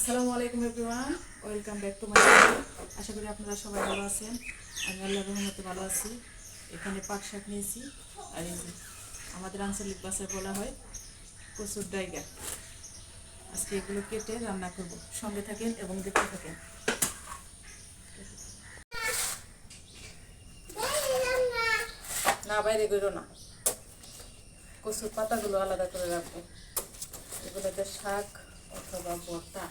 আসসালামু আলাইকুম everyone, welcome back to my channel. আশা করি আপনারা সবাই ভালো আছেন। আমি আল্লাহর রহমতে ভালো আছি। এখানে পাট শাক নিয়েছি, আর এই যে আমাদের আঞ্চলিক ভাষায় বলা হয় কচুর ডাইগা। আজকে এগুলো কেটে রান্না করব, সঙ্গে থাকেন এবং দেখতে থাকেন। না, বাইরে করো না, কচুর পাতাগুলো আলাদা করে রাখবো। এগুলোতে শাক অথবা ভর্তা,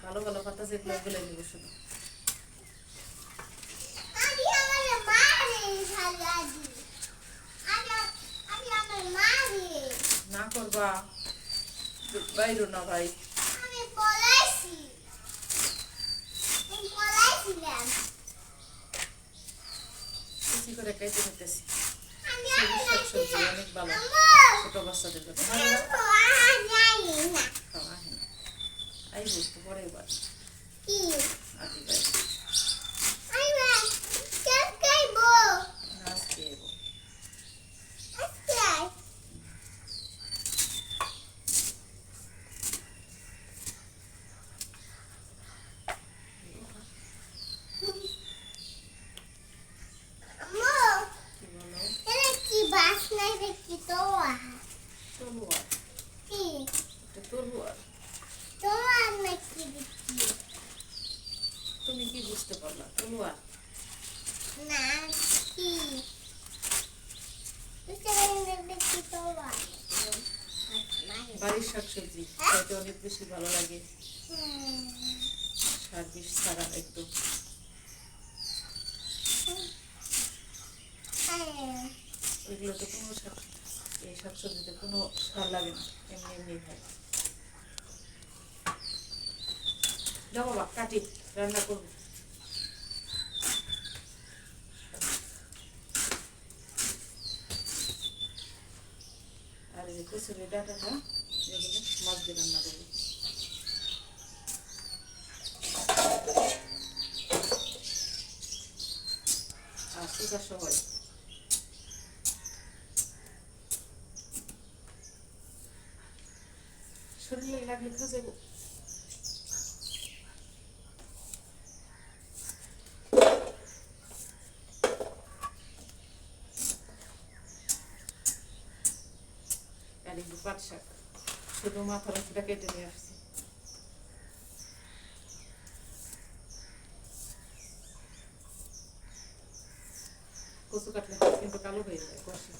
ভালো ভালো পাতা যেগুলো এগুলো নেবো শুধু। না করবা, বাইরো না ভাই। কুচি করে কেটে নিতেছি। শাকসবজি অনেক ভালো ছোট বাচ্চাদের জন্য। আই বুঝতে পরে এবার আদি ভাই নাচ খেয়ে তুমি কি বুঝতে পারলা? তলোয়ার বাড়ির শাকসবজি খেতে অনেক বেশি ভালো লাগে, সার বিষ ছাড়া একদম। ওইগুলোতে কোনো এই শাকসবজিতে কোনো সার লাগে না, এমনি এমনি খায়। যাও বাবা, কাটি, রান্না করবো। আর এই কচুরি ডাঁটাটা যেগুলো মাছ দিয়ে রান্না করবো। আর সুগার সবাই শরীরে লাগলে খাওয়া যাবো। আর একটু পাট শাক শুধু মাথার অংশটা কেটে নিয়ে আসছি। কচু কাটলে হাত কিন্তু কালো হয়ে যায় কষে।